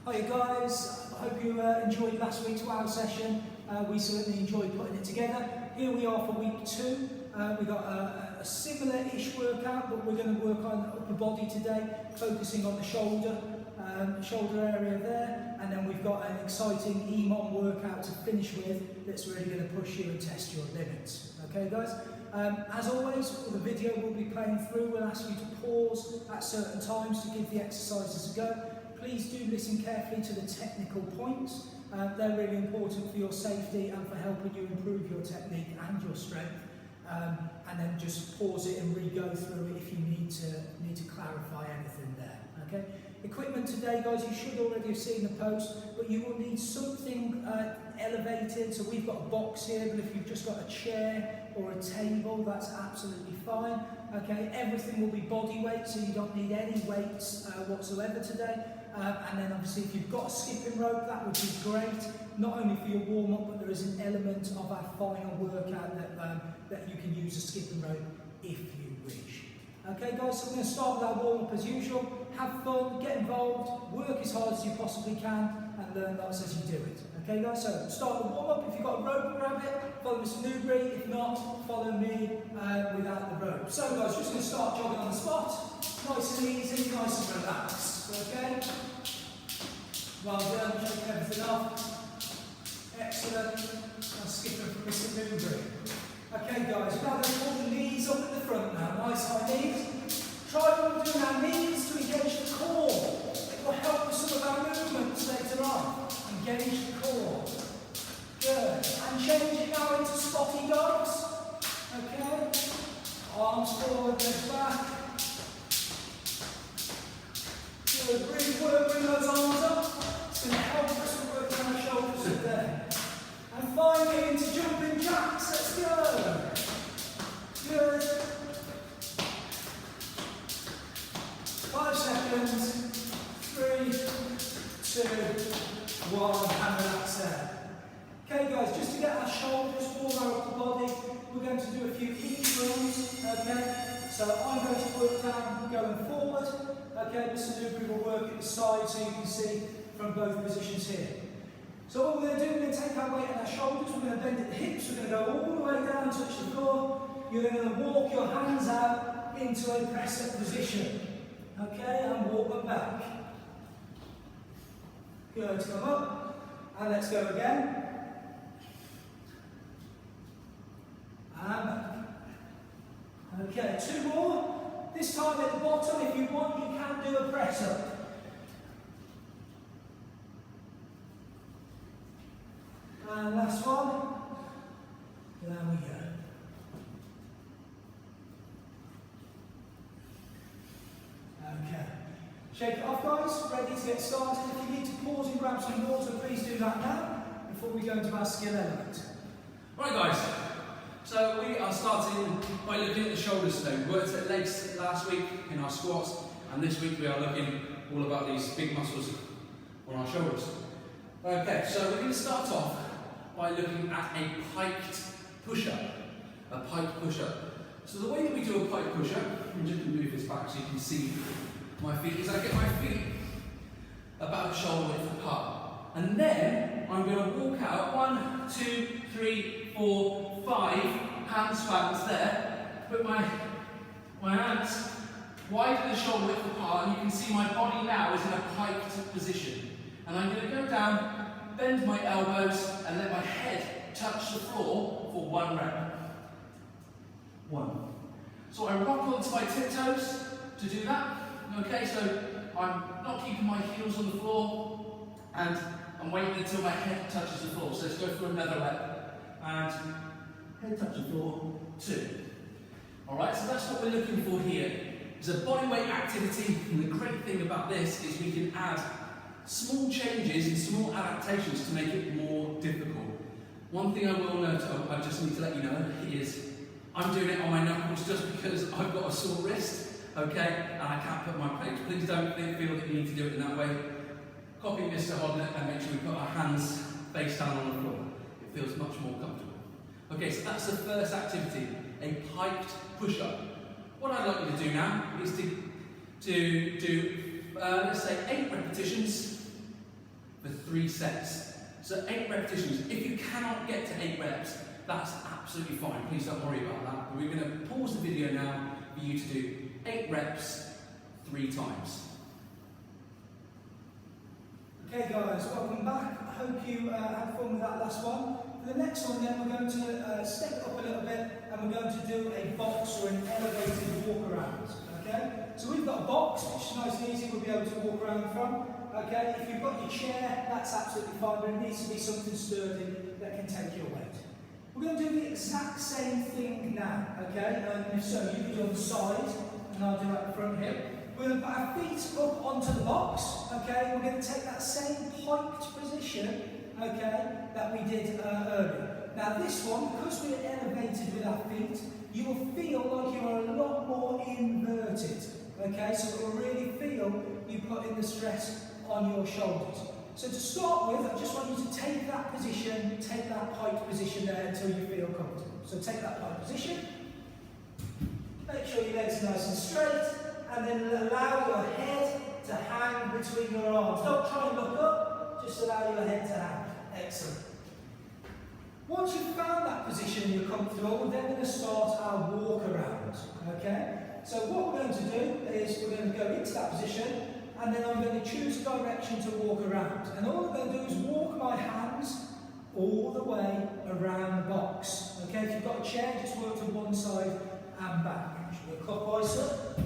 Hi guys, I hope you enjoyed last week's WOW session. We certainly enjoyed putting it together. Here we are for week 2. We've got a similar-ish workout, but we're going to work on upper body today, focusing on the shoulder area there. And then we've got an exciting EMOM workout to finish with that's really going to push you and test your limits. Okay guys? As always, the video will be playing through. We'll ask you to pause at certain times to give the exercises a go. Please do listen carefully to the technical points. They're really important for your safety and for helping you improve your technique and your strength. And then just pause it and re-go through it if you need to clarify anything there. Okay. Equipment today, guys, you should already have seen the post, but you will need something elevated. So we've got a box here, but if you've just got a chair or a table, that's absolutely fine. Okay, everything will be body weight, so you don't need any weights whatsoever today. And then obviously if you've got a skipping rope, that would be great, not only for your warm-up, but there is an element of our final workout that you can use a skipping rope if you wish. Okay guys, so we're going to start with our warm-up as usual. Have fun, get involved, work as hard as you possibly can, and learn lots as you do it. Okay guys, so start the warm-up. If you've got a rope, grab it, follow Mr. Newbery. If not, follow me without the rope. So guys, just going to start jogging on the spot. Nice and easy, nice and relaxed. Okay? Well done, shaking everything off. Excellent. I'm skipping from Mr. Newbery. Okay guys, we're now going to pull the knees up at the front now. Nice high knees. Try what we're doing our knees to engage the core. It will help with some of our movements later on. Engage the core. Good. And change it now into spotty dogs. Okay? Arms forward, legs back. Good. Breathe, work, bring those arms up. It's going to help us to work down our shoulders up there. And finally into jumping jacks. Let's go. Good. 5 seconds. 3, 2, 1. And relax there. Okay guys, just to get our shoulders, warm our upper body, we're going to do a few heat runs. Okay. So I'm going to work down going forward. Okay, Mr. Newbery will work at the side so you can see from both positions here. So what we're going to do, we're going to take our weight on our shoulders, we're going to bend at the hips, we're going to go all the way down, touch the floor. You're then going to walk your hands out into a press-up position. Okay, and walk them back. Good, come up, and let's go again. And back. Okay, 2 more. This time at the bottom, if you want, you can do a press up. And last one. There we go. Okay. Shake it off, guys. Ready to get started. If you need to pause and grab some water, please do that now before we go into our skill element. Right, guys. So we are starting by looking at the shoulders today. We worked at legs last week in our squats, and this week we are looking all about these big muscles on our shoulders. Okay, so we're going to start off by looking at a piked push-up. A piked push-up. So the way that we do a piked push-up, I'm just going to move this back so you can see my feet, is I get my feet about the shoulder width apart. And then I'm going to walk out 1, 2, 3, 4, 5 hand spans there. Put my hands wide at the shoulder width apart, and you can see my body now is in a piked position. And I'm going to go down, bend my elbows, and let my head touch the floor for 1 rep. 1. So I rock onto my tiptoes to do that. Okay, so I'm not keeping my heels on the floor, and I'm waiting until my head touches the floor. So let's go for another rep. And head touch the floor, 2. Alright, so that's what we're looking for here. It's a bodyweight activity, and the great thing about this is we can add small changes and small adaptations to make it more difficult. One thing I will note, I just need to let you know, is I'm doing it on my knuckles just because I've got a sore wrist, okay, and I can't put my plates. Please don't feel that you need to do it in that way. Copy Mr. Hodnett and make sure we put our hands face down on the floor. It feels much more comfortable. Okay, so that's the first activity, a piked push-up. What I'd like you to do now is to do, let's say 8 repetitions 3 sets. So 8 repetitions. If you cannot get to 8 reps, that's absolutely fine. Please don't worry about that. But we're going to pause the video now for you to do 8 reps 3 times. Okay guys, welcome back. I hope you had fun with that last one. For the next one then, we're going to step it up a little bit and we're going to do a box or an elevated walk around. Okay? So we've got a box, which is nice and easy, we'll be able to walk around from. Okay? If you've got your chair, that's absolutely fine, but it needs to be something sturdy that can take your weight. We're going to do the exact same thing now. Okay? And if so, you can do on the side, and I'll do at the front here. We're going to put our feet up onto the box, okay? We're going to take that same piked position, okay, that we did earlier. Now this one, because we're elevated with our feet, you will feel like you are a lot more inverted, okay? So it will really feel you put in the stress on your shoulders. So to start with, I just want you to take that position, take that piked position there until you feel comfortable. So take that piked position, make sure your legs are nice and straight, and then allow your head to hang between your arms. Don't try and look up, just allow your head to hang. Excellent. Once you've found that position and you're comfortable, we're then going to start our walk around. Okay? So what we're going to do is we're going to go into that position, and then I'm going to choose a direction to walk around. And all I'm going to do is walk my hands all the way around the box. Okay? If you've got a chair, just work to one side and back. Should we clockwise up?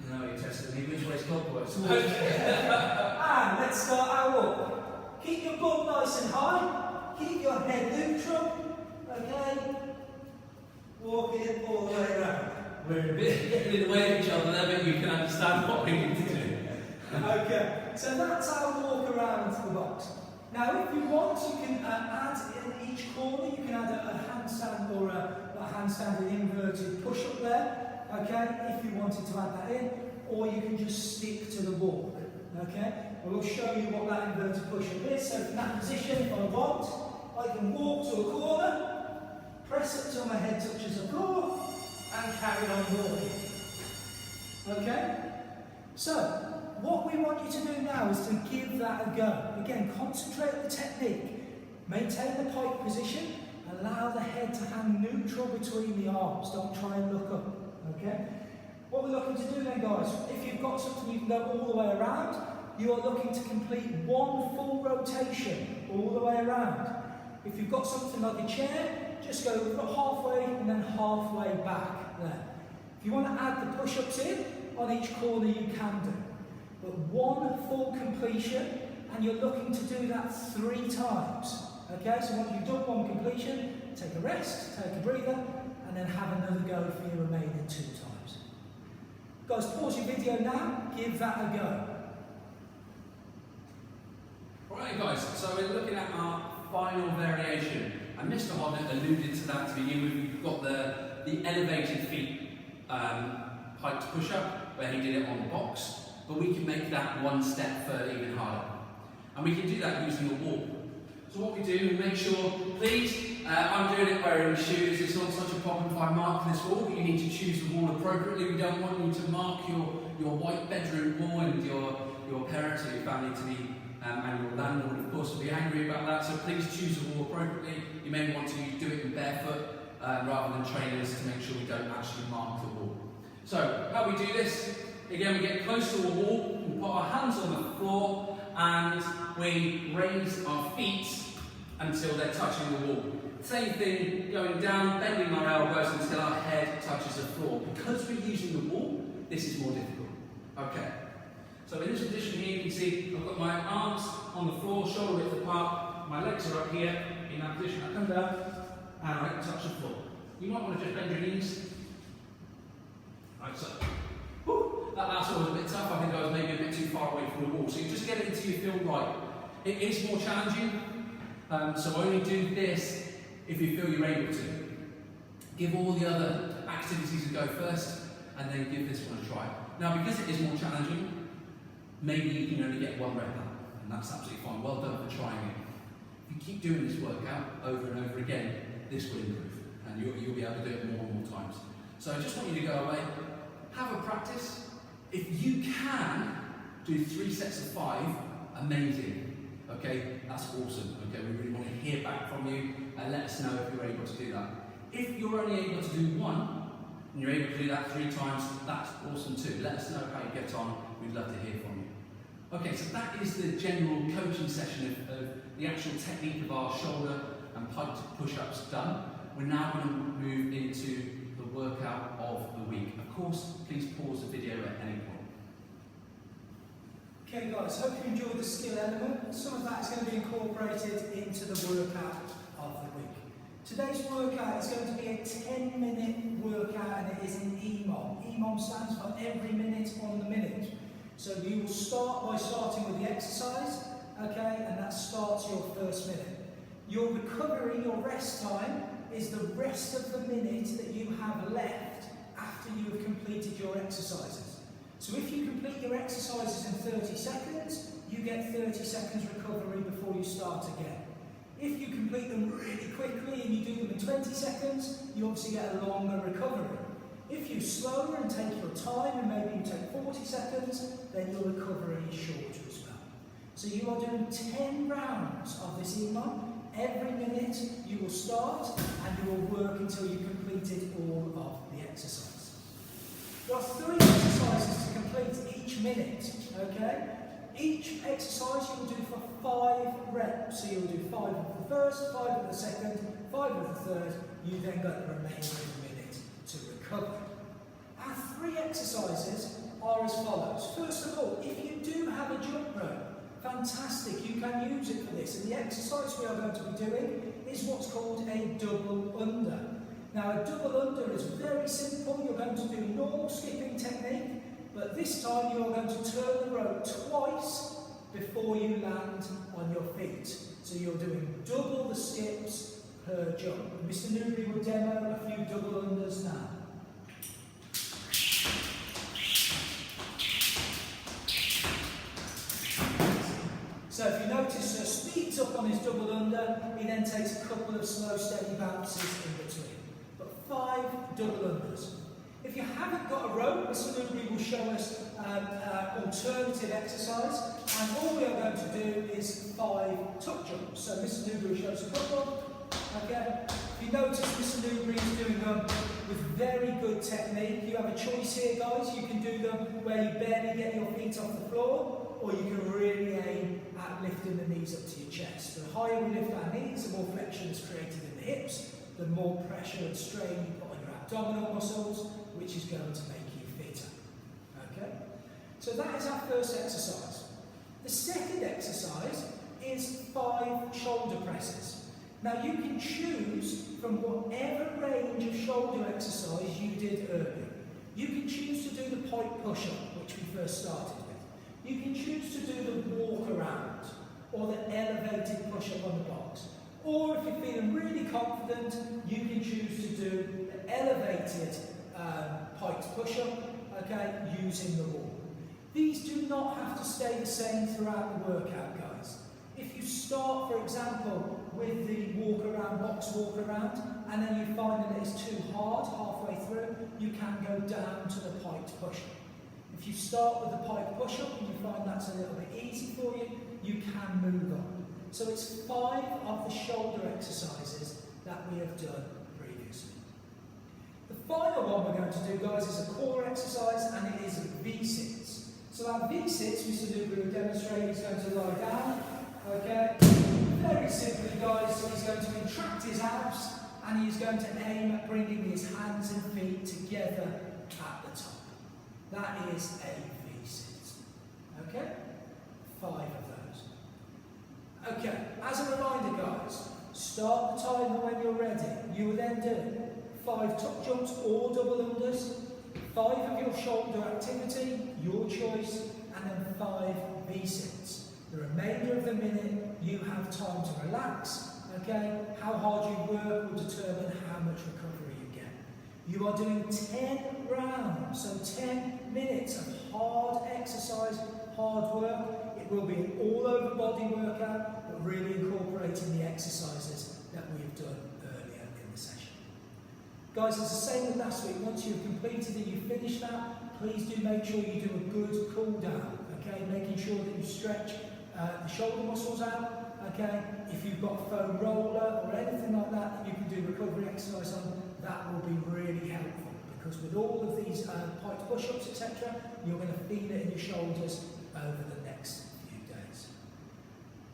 No, you're testing me. Which way's clockwise? And let's start our walk. Keep your butt nice and high. Keep your head neutral. Okay? Walk it all the way around. We're a bit getting in the way of each other there, but you can understand what we need to do. Okay, so that's our walk around the box. Now, if you want, you can add in each corner, you can add a handstand or a handstand and inverted push-up there. Okay, if you wanted to add that in, or you can just stick to the walk. Okay, I will show you what that inverted push-up is. So from that position, if I want, I can walk to a corner, press it till my head touches the floor, and carry on walking. Okay, so what we want you to do now is to give that a go. Again, concentrate on the technique, maintain the pike position, allow the head to hang neutral between the arms. Don't try and look up. Okay? What we're looking to do then, guys, if you've got something you can go all the way around, you are looking to complete one full rotation all the way around. If you've got something like a chair, just go halfway and then halfway back there. If you want to add the push-ups in on each corner, you can do. But one full completion, and you're looking to do that 3 times. Okay, so once you've done one completion, take a rest, take a breather, and then have another go for your remaining 2 times. Guys, pause your video now, give that a go. Alright guys, so we're looking at our final variation, and Mr. Hodnett alluded to that to begin with. We've got the elevated feet piked push-up, where he did it on the box, but we can make that one step further, even harder. And we can do that using a wall. So what we do, we make sure, please, I'm doing it wearing shoes, it's not such a problem if I mark this wall, but you need to choose the wall appropriately. We don't want you to mark your white bedroom wall and your parents or your family to be, and your landlord of course will be angry about that, so please choose the wall appropriately. You may want to do it in barefoot rather than trainers to make sure we don't actually mark the wall. So, how we do this, again we get close to the wall, we put our hands on the floor, and we raise our feet until they're touching the wall. Same thing, going down, bending our elbows until our head touches the floor. Because we're using the wall, this is more difficult. Okay, so in this position here, you can see I've got my arms on the floor, shoulder width apart, my legs are up here. In that position, I come down and I touch the floor. You might want to just bend your knees. Right, so. That last one was a bit tough. I think I was maybe a bit too far away from the wall. So you just get it until you feel right. It is more challenging, so only do this if you feel you're able to. Give all the other activities a go first, and then give this one a try. Now, because it is more challenging, maybe you can only get 1 rep out, and that's absolutely fine. Well done for trying it. If you keep doing this workout over and over again, this will improve, and you'll be able to do it more and more times. So I just want you to go away, have a practice. If you can do 3 sets of 5, amazing. Okay, that's awesome. Okay, we really want to hear back from you and let us know if you're able to do that. If you're only able to do one, and you're able to do that 3 times, that's awesome too. Let us know how you get on. We'd love to hear from you. Okay, so that is the general coaching session of the actual technique of our shoulder and piked push-ups done. We're now going to move into the workout of the week. Of course, please pause the video at any point. Okay guys, hope you enjoyed the skill element. Some of that is going to be incorporated into the workout of the week. Today's workout is going to be a 10-minute workout, and it is in EMOM. EMOM stands for every minute on the minute. So you will start by starting with the exercise, okay, and that starts your first minute. Your recovery, your rest time, is the rest of the minute that you have left after you have completed your exercises. So if you complete your exercises in 30 seconds, you get 30 seconds recovery before you start again. If you complete them really quickly and you do them in 20 seconds, you obviously get a longer recovery. If you slower and take your time, and maybe you take 40 seconds, then your recovery is shorter as well. So you are doing 10 rounds of this EMOM. Every minute you will start and you will work until you completed all of the exercise. There are 3 exercises to complete each minute, okay? Each exercise you will do for 5 reps. So you will do 5 of the first, 5 of the second, 5 of the third. You then got the remainder of the minute to recover. Our 3 exercises are as follows. First of all, if you do have a jump rope, fantastic, you can use it for this. And the exercise we are going to be doing is what's called a double under. Now, a double under is very simple. You're going to do normal skipping technique, but this time you are going to turn the rope twice before you land on your feet. So you're doing double the skips per jump. Mr. Newbery will demo a few double unders now. So if you notice, speeds up on his double under, he then takes a couple of slow, steady bounces in between. But 5 double unders. If you haven't got a rope, Mr. Newbery will show us alternative exercise, and all we are going to do is 5 tuck jumps. So Mr. Newbery shows a couple. Okay. If you notice, Mr. Newbery is doing them with very good technique. You have a choice here, guys. You can do them where you barely get your feet off the floor, or you can really aim at lifting the knees up to your chest. The higher we lift our knees, the more flexion is created in the hips, the more pressure and strain you put on your abdominal muscles, which is going to make you fitter. Okay? So that is our first exercise. The second exercise is 5 shoulder presses. Now you can choose from whatever range of shoulder exercise you did earlier. You can choose to do the pike push-up, which we first started with. You can choose to do the walk around, or the elevated push-up on the box. Or if you're feeling really confident, you can choose to do the elevated piked push-up, okay, using the wall. These do not have to stay the same throughout the workout, guys. If you start, for example, with the walk around, box walk around, and then you find that it's too hard halfway through, you can go down to the piked push-up. If you start with the pike push-up and you find that's a little bit easy for you, you can move on. So it's 5 of the shoulder exercises that we have done previously. The final one we're going to do, guys, is a core exercise, and it is V-sits. So our V-sits, Mr. Newbery will demonstrate, he's going to lie down, okay? Very simply, guys, he's going to contract his abs, and he's going to aim at bringing his hands and feet together at the top. That is a V-sit. Okay? 5 of those. Okay, as a reminder, guys, start the timer when you're ready. You will then do 5 tuck jumps or double unders, 5 of your shoulder activity, your choice, and then 5 V-sits. The remainder of the minute, you have time to relax. Okay? How hard you work will determine how much recovery you get. You are doing 10 rounds, so 10 minutes of hard exercise, hard work. It will be an all-over body workout, but really incorporating the exercises that we have done earlier in the session. Guys, it's the same as last week. Once you've completed it, you finish that, please do make sure you do a good cool down, okay? Making sure that you stretch the shoulder muscles out. Okay, if you've got a foam roller or anything like that you can do recovery exercise on, that will be really helpful, because with all of these piked push-ups, etc., you're going to feel it in your shoulders over the next few days.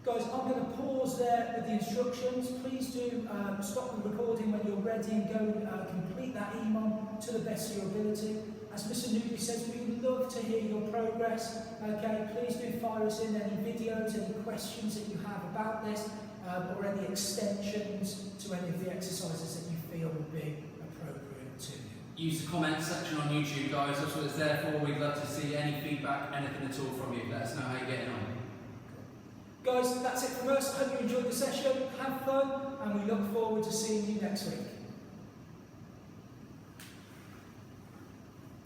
Guys, I'm going to pause there with the instructions. Please do stop the recording when you're ready and go complete that EMOM to the best of your ability. As Mr. Newbery says, we would love to hear your progress. Okay, please do fire us in any videos, any questions that you have about this, or any extensions to any of the exercises that you feel would be appropriate to you. Use the comments section on YouTube, guys. That's what it's there for. We'd love to see any feedback, anything at all from you. Let us know how you're getting on. Guys, that's it from us. I hope you enjoyed the session. Have fun, and we look forward to seeing you next week.